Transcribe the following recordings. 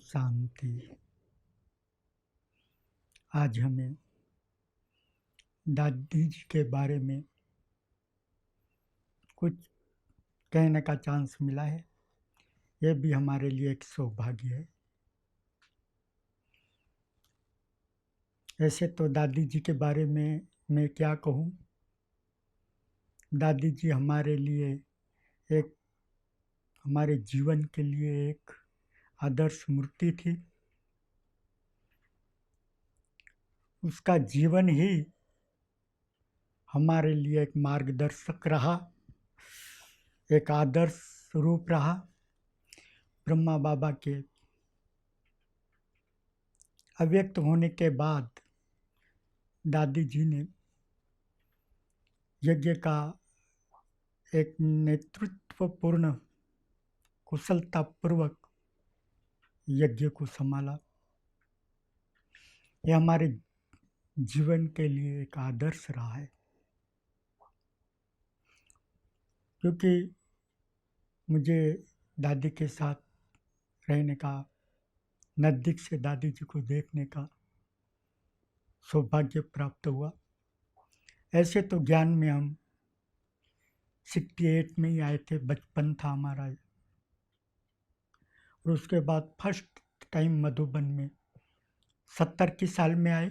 शांति। आज हमें दादी जी के बारे में कुछ कहने का चांस मिला है। यह भी हमारे लिए एक सौभाग्य है। ऐसे तो दादी जी के बारे में मैं क्या कहूँ। दादी जी हमारे लिए हमारे जीवन के लिए एक आदर्श मूर्ति थी। उसका जीवन ही हमारे लिए एक मार्गदर्शक रहा, एक आदर्श रूप रहा। ब्रह्मा बाबा के अव्यक्त होने के बाद दादी जी ने यज्ञ का एक नेतृत्वपूर्ण कुशलतापूर्वक यज्ञ को संभाला। यह हमारे जीवन के लिए एक आदर्श रहा है, क्योंकि मुझे दादी के साथ रहने का, नज़दीक से दादी जी को देखने का सौभाग्य प्राप्त हुआ। ऐसे तो ज्ञान में हम 68 में ही आए थे, बचपन था हमारा। और उसके बाद फर्स्ट टाइम मधुबन में 70 की साल में आए।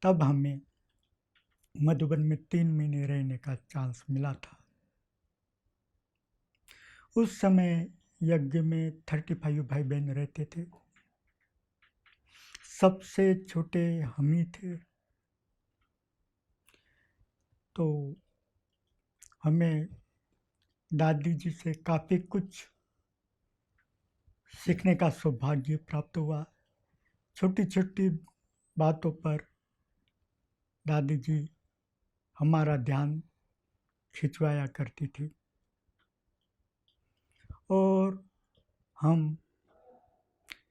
तब हमें मधुबन में 3 महीने रहने का चांस मिला था। उस समय यज्ञ में 35 भाई बहन रहते थे। सबसे छोटे हम ही थे। तो हमें दादी जी से काफ़ी कुछ सीखने का सौभाग्य प्राप्त हुआ। छोटी छोटी बातों पर दादी जी हमारा ध्यान खिंचवाया करती थी और हम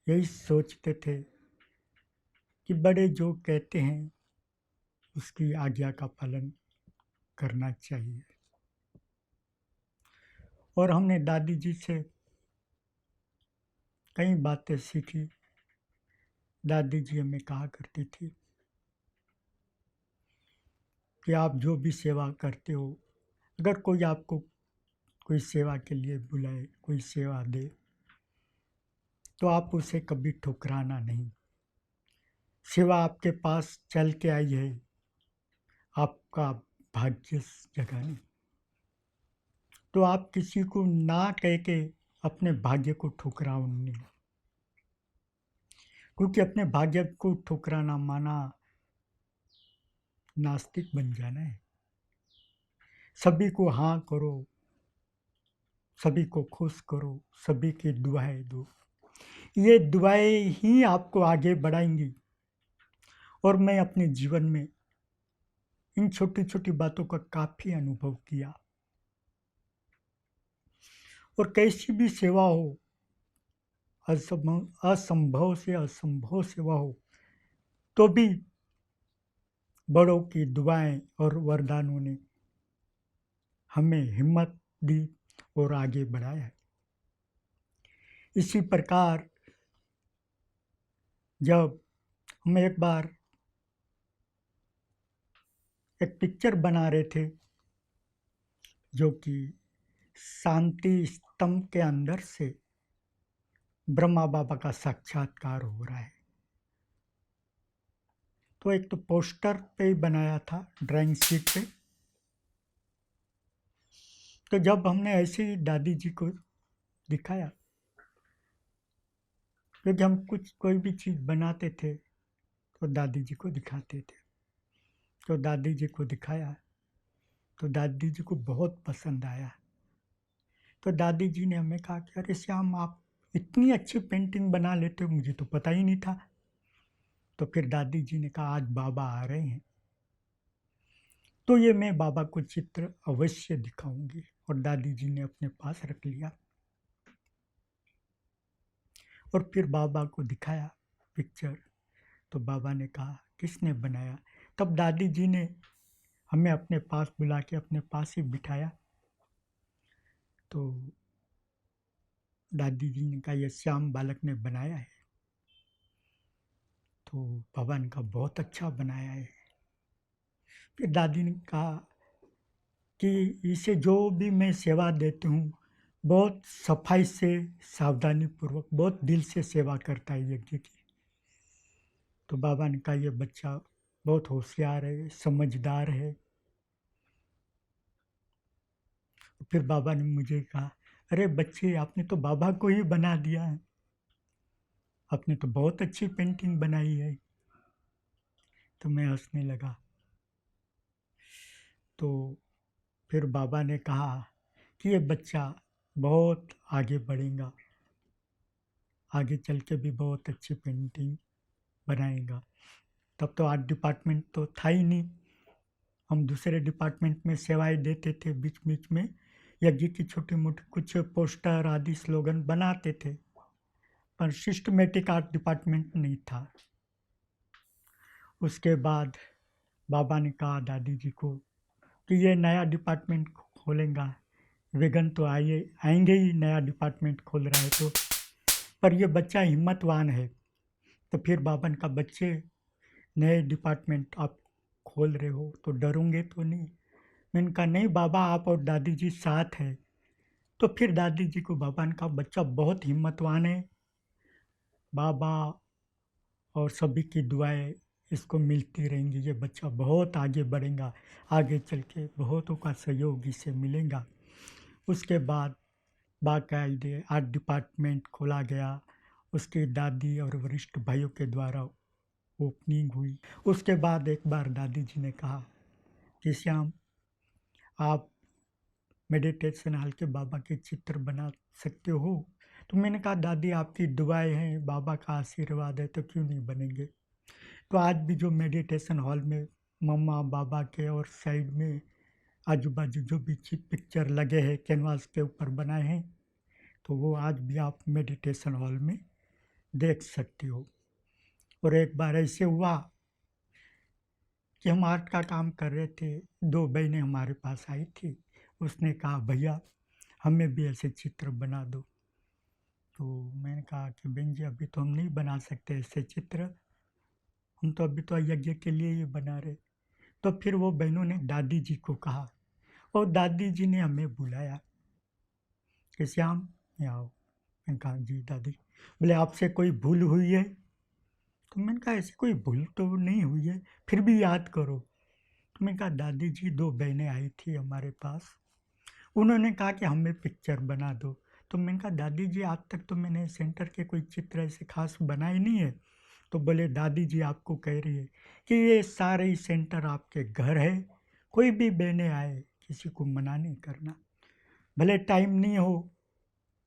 यही सोचते थे कि बड़े जो कहते हैं उसकी आज्ञा का पालन करना चाहिए। और हमने दादी जी से कई बातें सीखी। दादी जी हमें कहा करती थी कि आप जो भी सेवा करते हो, अगर कोई आपको कोई सेवा के लिए बुलाए, कोई सेवा दे, तो आप उसे कभी ठुकराना नहीं। सेवा आपके पास चल के आई है, आपका भाग्य जगाने, तो आप किसी को ना कह के अपने भाग्य को ठुकराओ नहीं, क्योंकि अपने भाग्य को ठुकराना माना नास्तिक बन जाना है। सभी को हाँ करो, सभी को खुश करो, सभी की दुआएं दो। ये दुआएं ही आपको आगे बढ़ाएंगी। और मैं अपने जीवन में इन छोटी छोटी बातों का काफ़ी अनुभव किया। और कैसी भी सेवा हो, असंभव से असंभव सेवा हो, तो भी बड़ों की दुआएं और वरदानों ने हमें हिम्मत दी और आगे बढ़ाया। इसी प्रकार जब हम एक बार एक पिक्चर बना रहे थे, जो कि शांति स्तंभ के अंदर से ब्रह्मा बाबा का साक्षात्कार हो रहा है, तो एक तो पोस्टर पे ही बनाया था, ड्राइंग शीट पे। तो जब हमने ऐसे ही दादी जी को दिखाया, क्योंकि हम कोई भी चीज़ बनाते थे तो दादी जी को दिखाते थे, तो दादी जी को दिखाया तो दादी जी को बहुत पसंद आया। तो दादी जी ने हमें कहा कि अरे श्याम, आप इतनी अच्छी पेंटिंग बना लेते हो, मुझे तो पता ही नहीं था। तो फिर दादी जी ने कहा आज बाबा आ रहे हैं, तो ये मैं बाबा को चित्र अवश्य दिखाऊंगी। और दादी जी ने अपने पास रख लिया और फिर बाबा को दिखाया पिक्चर। तो बाबा ने कहा किसने बनाया? तब दादी जी ने हमें अपने पास बुला के अपने पास ही बिठाया। तो दादी जी ने कहा ये श्याम बालक ने बनाया है। तो बाबा ने कहा बहुत अच्छा बनाया है। फिर दादी ने कहा कि इसे जो भी मैं सेवा देती हूँ बहुत सफाई से, सावधानी पूर्वक, बहुत दिल से सेवा करता है यज्ञ की। तो बाबा ने कहा ये बच्चा बहुत होशियार है, समझदार है। फिर बाबा ने मुझे कहा, अरे बच्चे आपने तो बाबा को ही बना दिया है, आपने तो बहुत अच्छी पेंटिंग बनाई है। तो मैं हंसने लगा। तो फिर बाबा ने कहा कि ये बच्चा बहुत आगे बढ़ेगा, आगे चल के भी बहुत अच्छी पेंटिंग बनाएगा। तब तो आर्ट डिपार्टमेंट तो था ही नहीं, हम दूसरे डिपार्टमेंट में सेवाएं देते थे, बीच बीच में यज्ञ की छोटी मोटी कुछ पोस्टर आदि स्लोगन बनाते थे, पर सिस्टमेटिक आर्ट डिपार्टमेंट नहीं था। उसके बाद बाबा ने कहा दादी जी को कि ये नया डिपार्टमेंट खोलेगा, विघन तो आएंगे ही, नया डिपार्टमेंट खोल रहा है तो, पर ये बच्चा हिम्मतवान है। तो फिर बाबा ने कहा बच्चे नए डिपार्टमेंट आप खोल रहे हो तो डरोगे तो नहीं? मैंने कहा नहीं बाबा, आप और दादी जी साथ हैं। तो फिर दादी जी को बाबा ने कहा बच्चा बहुत हिम्मतवान है, बाबा और सभी की दुआएं इसको मिलती रहेंगी, ये बच्चा बहुत आगे बढ़ेगा, आगे चल के बहुतों का सहयोग इसे मिलेगा। उसके बाद बाकायदे आर्ट डिपार्टमेंट खोला गया, उसकी दादी और वरिष्ठ भाइयों के द्वारा ओपनिंग हुई। उसके बाद एक बार दादी जी ने कहा कि श्याम आप मेडिटेशन हॉल के बाबा के चित्र बना सकते हो। तो मैंने कहा दादी आपकी दुआएं हैं, बाबा का आशीर्वाद है, तो क्यों नहीं बनेंगे। तो आज भी जो मेडिटेशन हॉल में मम्मा बाबा के और साइड में आजू बाजू जो भी पिक्चर लगे हैं कैनवास के ऊपर बनाए हैं, तो वो आज भी आप मेडिटेशन हॉल में देख सकते हो। और एक बार ऐसे हुआ कि हम आर्ट का काम कर रहे थे, दो बहनें हमारे पास आई थी, उसने कहा भैया हमें भी ऐसे चित्र बना दो। तो मैंने कहा कि बहन जी अभी तो हम नहीं बना सकते ऐसे चित्र, हम तो अभी तो यज्ञ के लिए ही बना रहे। तो फिर वो बहनों ने दादी जी को कहा और दादी जी ने हमें बुलाया कि श्याम यहाँ आओ। मैंने कहा जी दादी। बोले आपसे कोई भूल हुई है? तो मैंने कहा ऐसी कोई भूल तो नहीं हुई है, फिर भी याद करो। तो मैंने कहा दादी जी दो बहनें आई थी हमारे पास, उन्होंने कहा कि हमें पिक्चर बना दो। तो मैंने कहा दादी जी आज तक तो मैंने सेंटर के कोई चित्र ऐसे खास बनाए नहीं है। तो बोले दादी जी आपको कह रही है कि ये सारे ही सेंटर आपके घर है, कोई भी बहनें आए किसी को मना नहीं करना, भले टाइम नहीं हो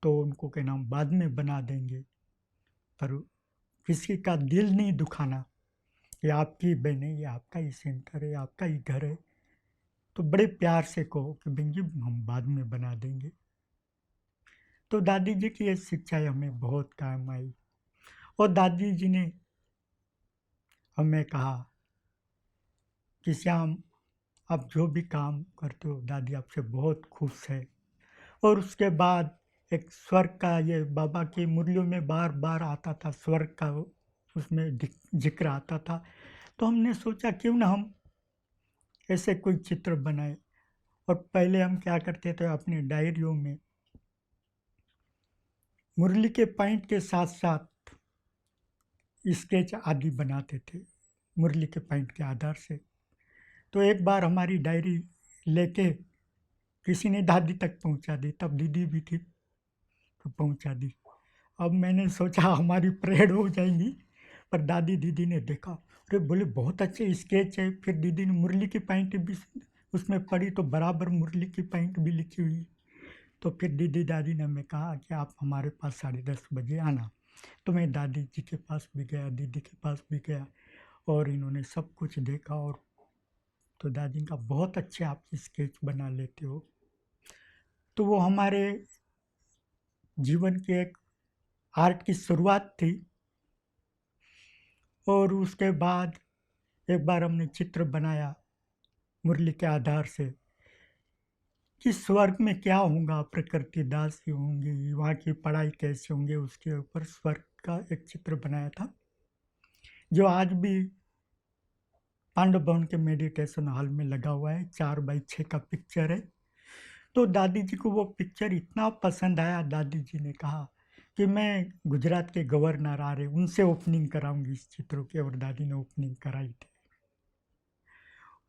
तो उनको कहना हम बाद में बना देंगे, पर किसी का दिल नहीं दुखाना। ये आपकी बहनें, ये आपका ही सेंटर है, आपका ही घर है, तो बड़े प्यार से कहो कि बहन जी हम बाद में बना देंगे। तो दादी जी की ये शिक्षाएं हमें बहुत काम आई। और दादी जी ने हमें कहा कि श्याम आप जो भी काम करते हो दादी आपसे बहुत खुश है। और उसके बाद एक स्वर्ग का, ये बाबा की मुरलियों में बार बार आता था स्वर्ग का, उसमें जिक्र आता था। तो हमने सोचा क्यों ना हम ऐसे कोई चित्र बनाए। और पहले हम क्या करते थे अपने डायरियों में मुरली के पॉइंट के साथ साथ स्केच आदि बनाते थे मुरली के पॉइंट के आधार से। तो एक बार हमारी डायरी लेके किसी ने दादी तक पहुंचा दी, तब दीदी भी थी तो पहुंचा दी। अब मैंने सोचा हमारी परेड हो जाएंगी, पर दादी दीदी ने देखा, अरे बोले बहुत अच्छे स्केच है। फिर दीदी ने मुरली की पॉइंट भी उसमें पढ़ी तो बराबर मुरली की पॉइंट भी लिखी हुई। तो फिर दीदी दादी ने हमें कहा कि आप हमारे पास 10:30 बजे आना। तो मैं दादी जी के पास भी गया, दीदी के पास भी गया, और इन्होंने सब कुछ देखा। और तो दादी का बहुत अच्छे आप स्केच बना लेते हो। तो वो हमारे जीवन की एक आर्ट की शुरुआत थी। और उसके बाद एक बार हमने चित्र बनाया मुरली के आधार से, कि स्वर्ग में क्या होगा, प्रकृति दासी होंगी, वहाँ की पढ़ाई कैसे होंगे, उसके ऊपर स्वर्ग का एक चित्र बनाया था, जो आज भी पांडव भवन के मेडिटेशन हॉल में लगा हुआ है। 4x6 का पिक्चर है। तो दादी जी को वो पिक्चर इतना पसंद आया, दादी जी ने कहा कि मैं गुजरात के गवर्नर आ रहे, उनसे ओपनिंग कराऊंगी इस चित्रों की, और दादी ने ओपनिंग कराई थी।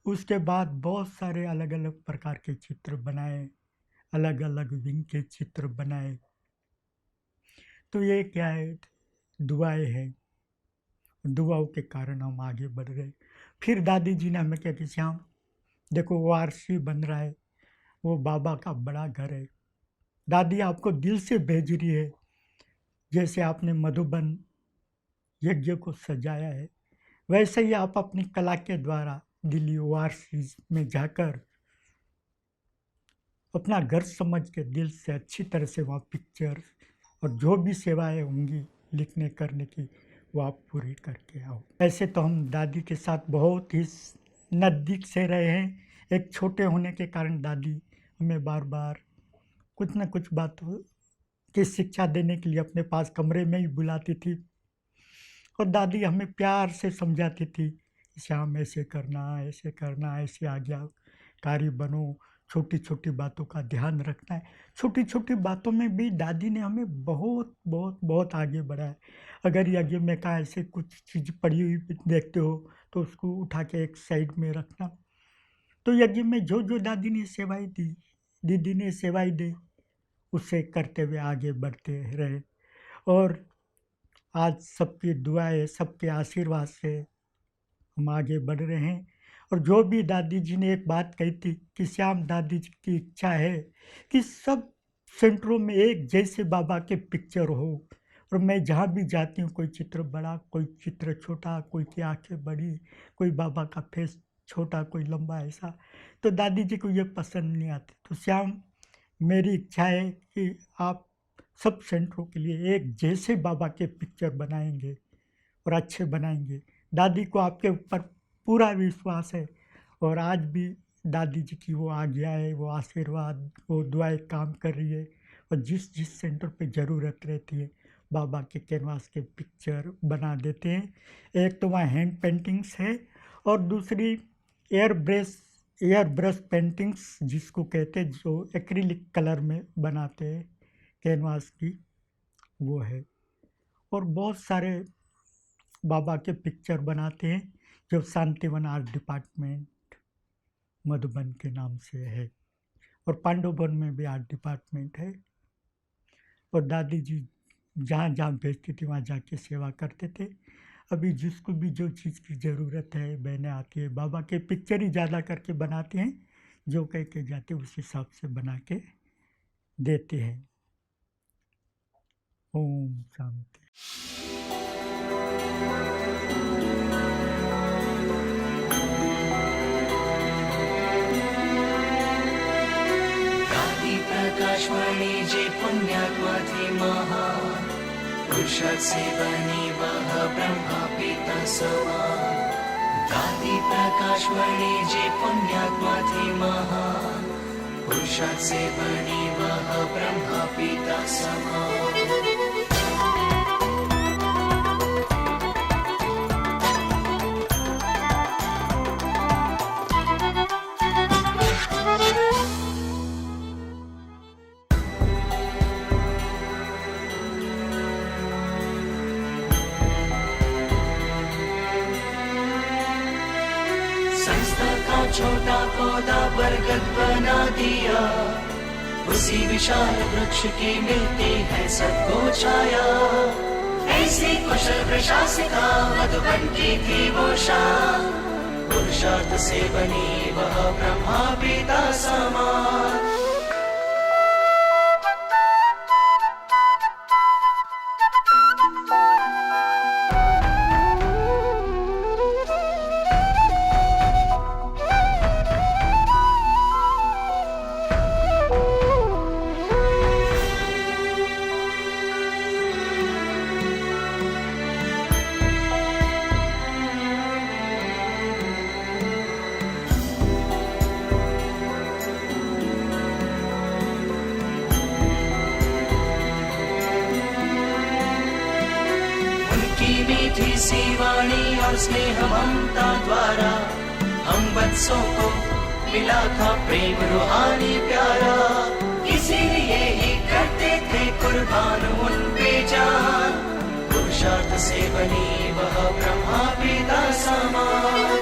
उसके बाद बहुत सारे अलग अलग प्रकार के चित्र बनाए, अलग अलग विंग के चित्र बनाए। तो ये क्या है, दुआएं हैं, दुआओं के कारण हम आगे बढ़ रहे। फिर दादी जी ने हमें क्या कि श्याम देखो, वो आरसी बन रहा है, वो बाबा का बड़ा घर है, दादी आपको दिल से भेज रही है। जैसे आपने मधुबन यज्ञ को सजाया है, वैसे ही आप अपनी कला के द्वारा दिल्ली ओआरसी में जाकर अपना घर समझ के दिल से अच्छी तरह से वहाँ पिक्चर और जो भी सेवाएं होंगी लिखने करने की, वो आप पूरी करके आओ। ऐसे तो हम दादी के साथ बहुत ही नज़दीक से रहे हैं। एक छोटे होने के कारण दादी हमें बार बार कुछ न कुछ बातों की शिक्षा देने के लिए अपने पास कमरे में ही बुलाती थी, और दादी हमें प्यार से समझाती थी, श्याम ऐसे करना, ऐसे करना, ऐसे आज्ञाकारी बनो, छोटी छोटी बातों का ध्यान रखना है। छोटी छोटी बातों में भी दादी ने हमें बहुत बहुत बहुत आगे बढ़ाया। अगर यज्ञ में का ऐसे कुछ चीज़ पड़ी हुई देखते हो तो उसको उठा के एक साइड में रखना। तो यज्ञ में जो जो दादी ने सेवाई दी, दीदी ने सेवाई दी, उसे करते हुए आगे बढ़ते रहे। और आज सबकी दुआएं, सबके आशीर्वाद से हम आगे बढ़ रहे हैं। और जो भी दादी जी ने एक बात कही थी कि श्याम, दादी जी की इच्छा है कि सब सेंटरों में एक जैसे बाबा के पिक्चर हो, और मैं जहाँ भी जाती हूँ कोई चित्र बड़ा, कोई चित्र छोटा, कोई की आंखें बड़ी, कोई बाबा का फेस छोटा, कोई लंबा, ऐसा। तो दादी जी को ये पसंद नहीं आती। तो श्याम, मेरी इच्छा है कि आप सब सेंटरों के लिए एक जैसे बाबा के पिक्चर बनाएंगे और अच्छे बनाएंगे। दादी को आपके ऊपर पूरा विश्वास है, और आज भी दादी जी की वो आज्ञा है, वो आशीर्वाद, वो दुआएं काम कर रही है। और जिस जिस सेंटर पे ज़रूरत रहती है, बाबा के कैनवास के पिक्चर बना देते हैं। एक तो वहाँ हैंड पेंटिंग्स है, और दूसरी एयर ब्रश पेंटिंग्स जिसको कहते हैं, जो एक्रिलिक कलर में बनाते हैं कैनवास की, वो है। और बहुत सारे बाबा के पिक्चर बनाते हैं, जो शांतिवन आर्ट डिपार्टमेंट मधुबन के नाम से है, और पांडववन में भी आर्ट डिपार्टमेंट है। और दादी जी जहाँ जहाँ भेजती थी वहाँ जाके सेवा करते थे। अभी जिसको भी जो चीज़ की ज़रूरत है, बहनें आती है, बाबा के पिक्चर ही ज़्यादा करके बनाते हैं, जो कह के जाते उस हिसाब से बना के देते हैं। ओम शांति। प्रकाशवाणी जे पुण्यात्मा थे महान, पुरुषार्थ से बनी वह ब्रह्मा पिता समान। दादी प्रकाशवाणी जे पुण्यात्मा थे महान, पुरुषार्थ से बनी वह ब्रह्मा पिता समान। छोटा पौधा बरगद बना दिया, उसी विशाल वृक्ष की मिलती है सबको छाया। ऐसी कुशल प्रशासिका मधुबन की थी वो शान, पुरुषार्थ से बनी वह ब्रह्मा पिता समान। और स्नेह ममता द्वारा हम बच्चों को मिला था प्रेम रूहानी प्यारा। इसीलिए ही करते थे कुर्बान उन पे जान, पुरुषार्थ से बनी वह ब्रह्मा पिता समान।